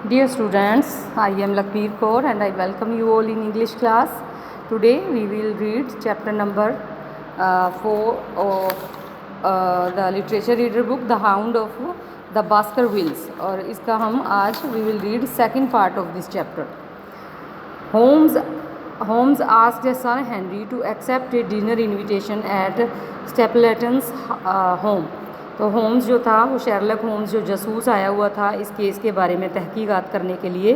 Dear students, I am Lakbir Kaur and I welcome you all in English class. Today we will read chapter number 4 of the literature reader book The Hound of the Baskervilles और इसका हम आज we will read second part of this chapter. Holmes asked his son Henry to accept a dinner invitation at Stapleton's home. तो Holmes जो था वो Sherlock Holmes जो जासूस आया हुआ था इस केस के बारे में तहकीकात करने के लिए,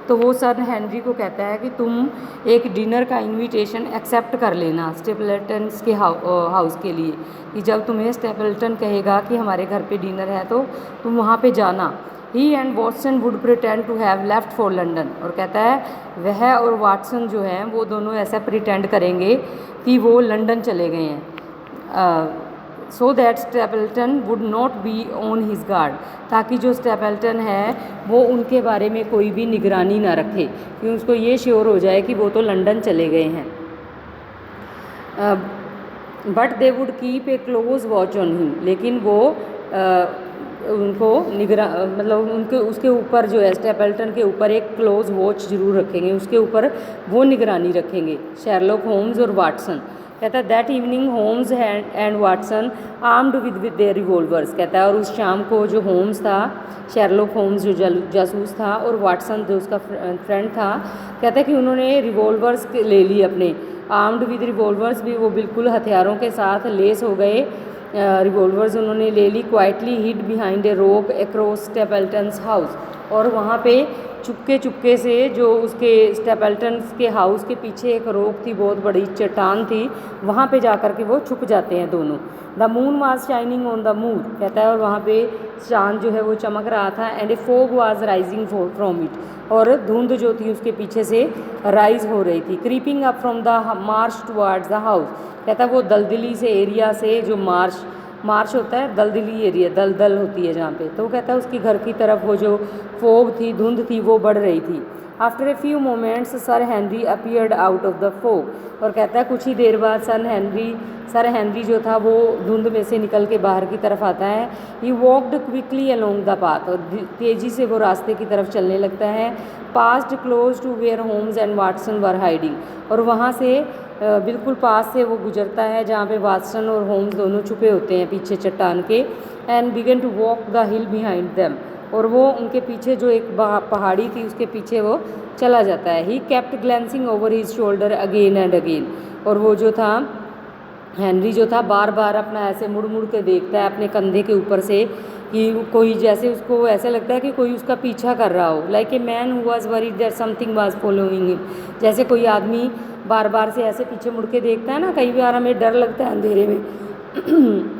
तो वो सर हेनरी को कहता है कि तुम एक डिनर का इनविटेशन एक्सेप्ट कर लेना स्टेपल्टन्स के हाउस के लिए, कि जब तुम्हें स्टेपल्टन कहेगा कि हमारे घर पे डिनर है तो तुम वहाँ पे जाना. He and Watson would pretend to have left for London. और कहता है वह और वाटसन जो हैं वो दोनों ऐसा प्रिटेंड करेंगे कि वो लंदन चले गए हैं, so that Stapleton would not be on his guard, ताकि जो स्टेपल्टन है वो उनके बारे में कोई भी निगरानी ना रखे, कि उसको ये श्योर हो जाए कि वो तो लंदन चले गए हैं. But they would keep a close watch on him, लेकिन वो उनको मतलब उनके उसके ऊपर जो है स्टेपल्टन के ऊपर एक क्लोज वॉच ज़रूर रखेंगे, उसके ऊपर वो निगरानी रखेंगे शेरलॉक होम्स और वाटसन. कहता है that evening Holmes and Watson armed with their revolvers. कहता है और उस शाम को जो होम्स था, शेरलॉक होम्स जो जासूस था, और वाटसन जो उसका फ्रेंड था, कहता है कि उन्होंने रिवॉल्वर्स ले लिए अपने. आर्म्ड विद रिवॉल्वर्स भी, वो बिल्कुल हथियारों के साथ लेस हो गए. रिवॉल्वर्स उन्होंने ले ली. Quietly hid behind a rock across Stapleton's house. और वहाँ पे चुपके से जो उसके स्टेपल्टन्स के हाउस के पीछे एक रॉक थी, बहुत बड़ी चट्टान थी, वहाँ पे जाकर के वो छुप जाते हैं दोनों. The moon was shining on the moor. कहता है और वहाँ पे चांद जो है वो चमक रहा था. And A fog was rising from it. और धुंध जो थी उसके पीछे से राइज हो रही थी. Creeping up from the March towards the house. कहता है वो दलदली से एरिया से, जो मार्च होता है दलदली एरिया, दलदल होती है जहाँ पे, तो वो कहता है उसकी घर की तरफ वो जो फोग थी, धुंध थी, वो बढ़ रही थी. After a few moments sir Henry appeared out of the fog. और कहता है कुछ ही देर बाद सर हेनरी जो था वो धुंध में से निकल के बाहर की तरफ आता है. He walked quickly along the path. और तेज़ी से वो रास्ते की तरफ चलने लगता है. Passed close to where Holmes and Watson were hiding. और वहाँ से बिल्कुल पास से वो गुजरता है जहाँ पे वाटसन और होम्स दोनों छुपे होते हैं पीछे चट्टान के. And began to walk the hill behind them. और वो उनके पीछे जो एक पहाड़ी थी उसके पीछे वो चला जाता है. He kept glancing over his shoulder again and again. और वो जो था हेनरी जो था बार बार अपना ऐसे मुड़ मुड़ के देखता है अपने कंधे के ऊपर से, कि कोई जैसे उसको ऐसे लगता है कि कोई उसका पीछा कर रहा हो. Like a man who was worried that something was following him. जैसे कोई आदमी बार बार से ऐसे पीछे मुड़ के देखता है ना. कई बार हमें डर लगता है अंधेरे में,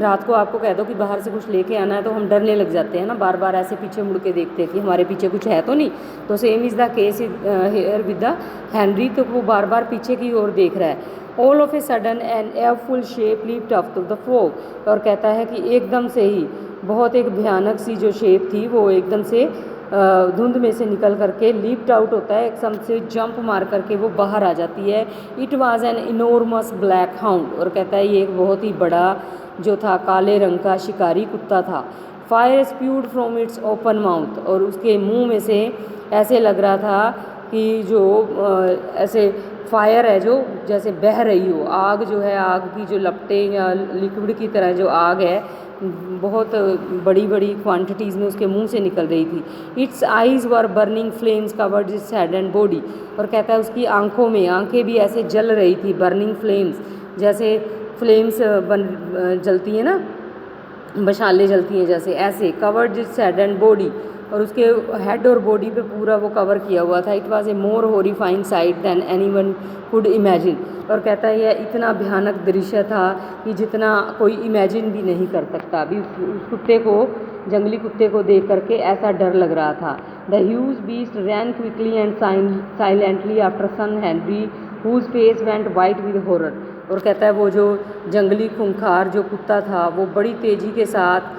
रात को आपको कह दो कि बाहर से कुछ लेके आना है तो हम डरने लग जाते हैं ना, बार बार ऐसे पीछे मुड़ के देखते हैं कि हमारे पीछे कुछ है तो नहीं. तो same is the case here with the Henry. तो वो बार बार पीछे की ओर देख रहा है. All of a sudden an awful shape leaped up to the fog. और कहता है कि एकदम से ही बहुत एक भयानक सी जो शेप थी वो एकदम से धुंध में से निकल करके लीप्ड आउट होता है, एकदम से जंप मार करके वो बाहर आ जाती है. It was an enormous black hound. और कहता है ये एक बहुत ही बड़ा जो था काले रंग का शिकारी कुत्ता था. Fire spewed from its open mouth. और उसके मुंह में से ऐसे लग रहा था कि जो ऐसे फायर है जो जैसे बह रही हो, आग जो है, आग की जो लपटें या लिक्विड की तरह जो आग है बहुत बड़ी बड़ी क्वांटिटीज़ में उसके मुंह से निकल रही थी. It's eyes were burning flames covered its head and body. और कहता है उसकी आंखें भी ऐसे जल रही थी. बर्निंग फ्लेम्स, जैसे फ्लेम्स जलती हैं ना, मशालें जलती हैं जैसे, ऐसे. Covered its head and body. और उसके हेड और बॉडी पे पूरा वो कवर किया हुआ था. It was a more horrifying sight than anyone could imagine. और कहता है यह इतना भयानक दृश्य था कि जितना कोई इमेजिन भी नहीं कर सकता. अभी उस कुत्ते को, जंगली कुत्ते को देख करके ऐसा डर लग रहा था. The huge beast ran quickly and silently after son Henry whose face went white with horror. और कहता है वो जो जंगली खूंखार जो कुत्ता था वो बड़ी तेज़ी के साथ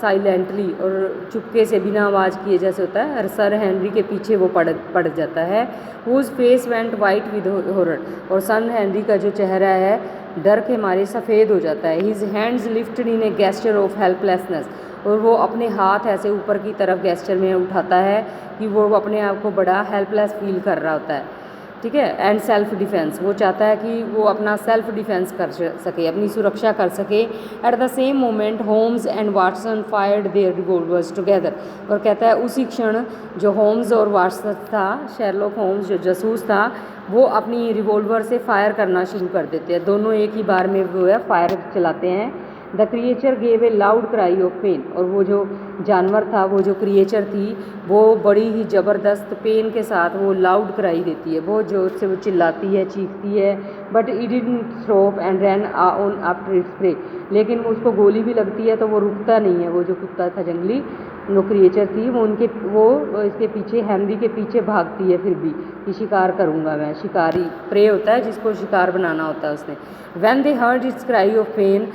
साइलेंटली और चुपके से बिना आवाज़ किए जैसे होता है सर हेनरी के पीछे वो पड़ जाता है. Whose face went white with horror. और सन हेनरी का जो चेहरा है डर के मारे सफ़ेद हो जाता है. His hands lifted in A gesture of helplessness. और वो अपने हाथ ऐसे ऊपर की तरफ गेस्चर में उठाता है कि वो अपने आप को बड़ा हेल्पलेस फील कर रहा होता है, ठीक है। एंड सेल्फ डिफेंस, वो चाहता है कि वो अपना सेल्फ डिफेंस कर सके, अपनी सुरक्षा कर सके। At the same moment Holmes and Watson fired their revolvers together, और कहता है उसी क्षण जो होम्स और वाटसन था, शेरलॉक होम्स जो जासूस था, वो अपनी रिवॉल्वर से फायर करना शुरू कर देते हैं। दोनों एक ही बार में वो है फायर चलाते हैं। The creature gave a loud cry of pain, और वो जो जानवर था, वो जो क्रिएचर थी, वो बड़ी ही ज़बरदस्त पेन के साथ वो लाउड क्राई देती है, बहुत ज़ोर से वो चिल्लाती है, चीखती है। But it didn't stop and ran on after its prey, लेकिन उसको गोली भी लगती है तो वो रुकता नहीं है। वो जो कुत्ता था जंगली, वो क्रिएचर थी, वो इसके पीछे, हेनरी के पीछे भागती है फिर भी कि शिकार करूँगा मैं। शिकारी प्रे होता है जिसको शिकार बनाना होता है उसने। When they heard its cry of pain,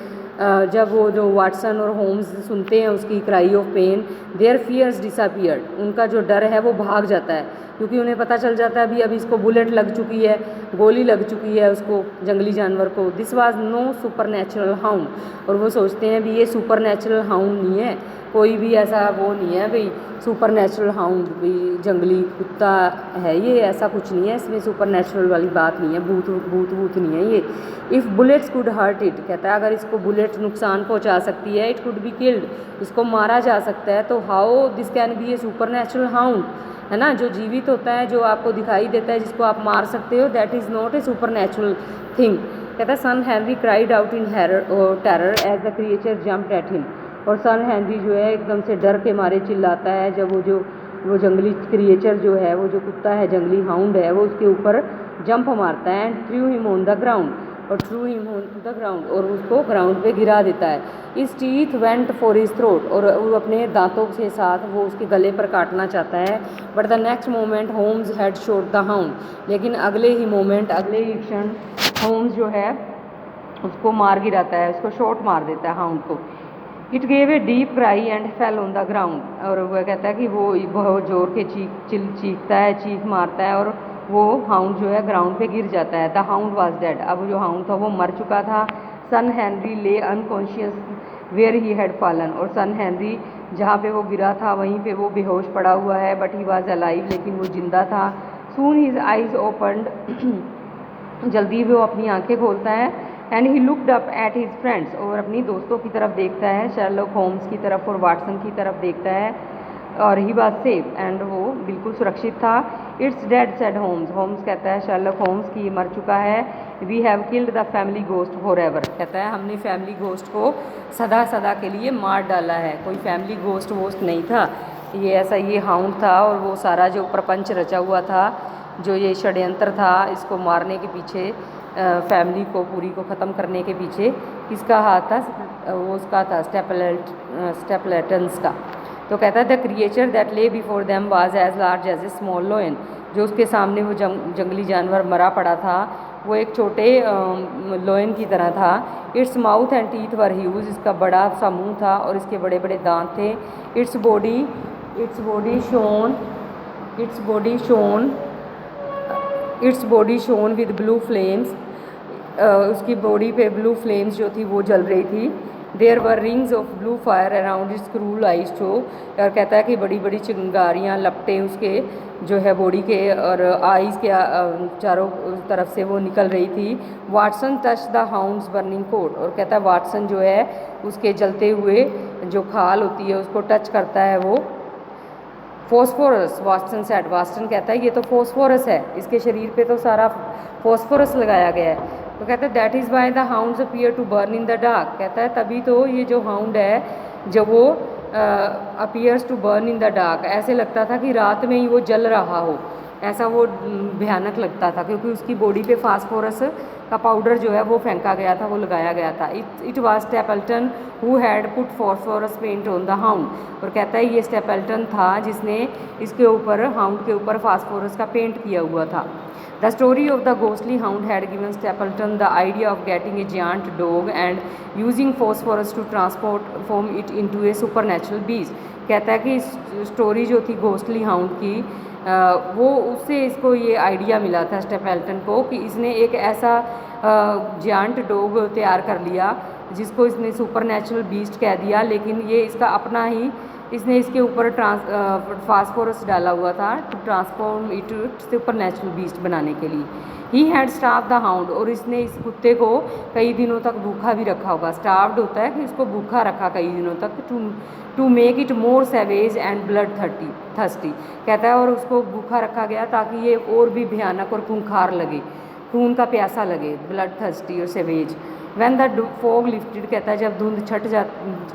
जब वो जो वाटसन और होम्स सुनते हैं उसकी cry of pain, their fears disappeared, उनका जो डर है वो भाग जाता है, क्योंकि उन्हें पता चल जाता है अभी इसको बुलेट लग चुकी है, गोली लग चुकी है उसको, जंगली जानवर को। This was no supernatural hound, और वो सोचते हैं भी ये सुपर नेचुरल हाउंड नहीं है, कोई भी ऐसा वो नहीं है भाई सुपर नेचुरल हाउंड, भी जंगली कुत्ता है ये, ऐसा कुछ नहीं है, इसमें सुपर नेचुरल वाली बात नहीं है, भूत नहीं है ये। If bullets could hurt it, कहता है अगर इसको बुलेट नुकसान पहुंचा सकती है, इट कुड बी किल्ड, इसको मारा जा सकता है, तो how this can be A super natural hound, है ना, जो जीवित होता है, जो आपको दिखाई देता है, जिसको आप मार सकते हो, that is not a super natural thing. कहता है sir Henry cried out in terror as the creature jumped at him, और सन हेनरी जो है एकदम से डर के मारे चिल्लाता है जब वो जंगली क्रिएचर जो है, वो जो कुत्ता है, जंगली हाउंड है, वो उसके ऊपर जंप मारता है। And threw him on the ground, और threw him on to the ground, और उसको ग्राउंड पे गिरा देता है। Its teeth went for his throat, और वो अपने दांतों के साथ वो उसके गले पर काटना चाहता है। But the next moment Holmes had shot the hound, लेकिन अगले ही मोमेंट, अगले ही क्षण होम्स जो है उसको मार गिराता है, उसको शॉट मार देता है हाउंड को। It gave a deep cry and fell on the ground, और वो कहता है कि वो बहुत जोर के चीखता है, चीख मारता है, और वो हाउंड जो है ग्राउंड पे गिर जाता है। द हाउंड वाज डेड, अब जो हाउंड था वो मर चुका था। Sir Henry lay unconscious where he had fallen, और सन हेनरी जहाँ पे वो गिरा था वहीं पे वो बेहोश पड़ा हुआ है। बट ही वाज अलाइव, लेकिन वो जिंदा था। सून हिज आइज ओपन्ड, जल्दी वो अपनी आंखें खोलता है। And he looked up at his friends, और अपनी दोस्तों की तरफ देखता है, शेरलॉक होम्स की तरफ और वाटसन की तरफ देखता है। और ही वाज सेफ, एंड वो बिल्कुल सुरक्षित था। It's dead said Holmes, Holmes कहता है शेरलॉक होम्स की मर चुका है। We have killed the family ghost forever, कहता है हमने फैमिली गोस्ट को सदा सदा के लिए मार डाला है। कोई फैमिली गोस्ट वोस्ट नहीं था ये, ऐसा ये हाउंड था, और वो सारा जो प्रपंच रचा हुआ था, जो ये षड्यंत्र था इसको मारने के पीछे, फैमिली को पूरी को ख़त्म करने के पीछे किसका हाथ था, वो उसका था, स्टेपलेटन्स का। तो कहता है the creature that lay before them was as large as a small lion, जो उसके सामने वो जंगली जानवर मरा पड़ा था वो एक छोटे लोयन की तरह था। Its mouth and teeth were huge, इसका बड़ा सा मुंह था और इसके बड़े बड़े दांत थे। Its body shone with blue flames, उसकी बॉडी पे ब्लू फ्लेम्स जो थी वो जल रही थी। There were rings of blue fire around its cruel eyes too, और कहता है कि बड़ी बड़ी चिंगारियाँ लपटें उसके जो है बॉडी के और आइज़ के चारों तरफ से वो निकल रही थी। Watson touch the hound's burning coat, और कहता है वाटसन जो है उसके जलते हुए जो खाल होती है उसको टच करता है वो। फॉस्फोरस, वाटसन कहता है ये तो फॉस्फोरस है, इसके शरीर पे तो सारा फॉस्फोरस लगाया गया है। तो कहता है that is why the hounds appear to burn in the dark, कहता है तभी तो ये जो हाउंड है जब वो appears to burn in the dark, ऐसे लगता था कि रात में ही वो जल रहा हो, ऐसा वो भयानक लगता था, क्योंकि उसकी बॉडी पे फास्फोरस का पाउडर जो है वो फेंका गया था, वो लगाया गया था। It was Stapleton who had put phosphorus paint on the hound, और कहता है ये स्टेपल्टन था जिसने इसके ऊपर, हाउंड के ऊपर फास्फोरस का पेंट किया हुआ था। The story of the ghostly hound had given Stapleton the idea of getting a giant dog and using phosphorus to transform it into a super natural beast. कहता है कि स्टोरी जो थी घोस्टली हाउंड की, वो उससे इसको ये आइडिया मिला था स्टेपल्टन को कि इसने एक ऐसा जायंट डॉग तैयार कर लिया जिसको इसने सुपर नेचुरल बीस्ट कह दिया, लेकिन ये इसका अपना ही, इसने इसके ऊपर फास्फोरस डाला हुआ था to transform it super natural beast बनाने के लिए। He had starve the hound, और इसने इस कुत्ते को कई दिनों तक भूखा भी रखा होगा। स्टार्व्ड होता है कि इसको भूखा रखा कई दिनों तक, to make it more savage and bloodthirsty कहता है, और उसको भूखा रखा गया ताकि ये और भी भयानक और खूंखार लगे, खून का प्यासा लगे, ब्लड थर्स्टी और savage. When the fog lifted कहता है जब धुंध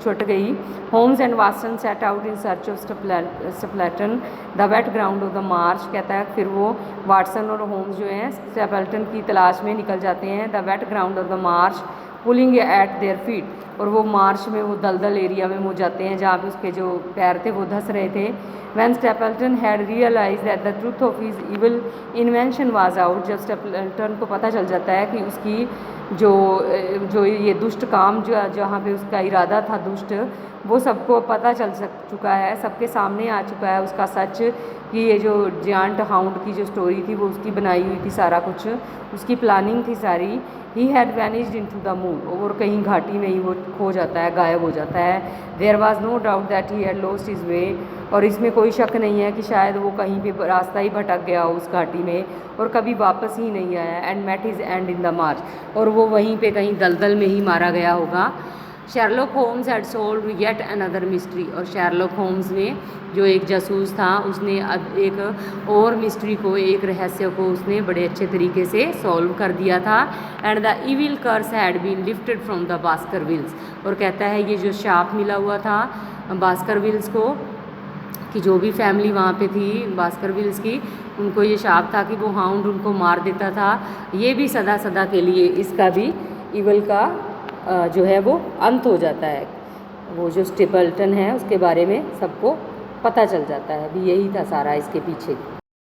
छट गई, Holmes and Watson set out in search of Stapleton the wet ground of the marsh कहता है फिर वो वाटसन और होम्स जो हैं स्टेपल्टन की तलाश में निकल जाते हैं the wet ground of the marsh pulling at their feet, और वो मार्च में वो दलदल एरिया में वो जाते हैं जहाँ पे उसके जो पैर थे वो धंस रहे थे। When Stapleton had realize that the truth of his evil invention was out, जब स्टेपल्टन को पता चल जाता है कि उसकी जो ये दुष्ट काम जो जहाँ पे उसका इरादा था दुष्ट, वो सबको पता चल चुका है, सबके सामने आ चुका है उसका सच, कि ये जो जायंट हाउंड की जो स्टोरी थी वो उसकी बनाई हुई थी, सारा कुछ उसकी प्लानिंग थी सारी। He had vanished into the moon, और कहीं घाटी में ही वो खो जाता है, गायब हो जाता है। There was no doubt that he had lost his way, और इसमें कोई शक नहीं है कि शायद वो कहीं पे रास्ता ही भटक गया हो उस घाटी में और कभी वापस ही नहीं आया। And met his end in the marsh, और वो वहीं पे कहीं दलदल में ही मारा गया होगा। Sherlock Holmes had solve yet another mystery, और शेरलॉक होम्स ने जो एक जासूस था उसने एक और मिस्ट्री को, एक रहस्य को उसने बड़े अच्छे तरीके से सॉल्व कर दिया था। And the evil curse had been lifted from the Baskervilles, और कहता है ये जो शाप मिला हुआ था बास्करविल्स को, कि जो भी फैमिली वहाँ पे थी बास्करविल्स की, उनको ये शाप था कि वो हाउंड उनको मार देता था, ये भी सदा सदा के लिए इसका भी इवल का जो है वो अंत हो जाता है। वो जो स्टेपल्टन है उसके बारे में सबको पता चल जाता है, भी यही था सारा इसके पीछे।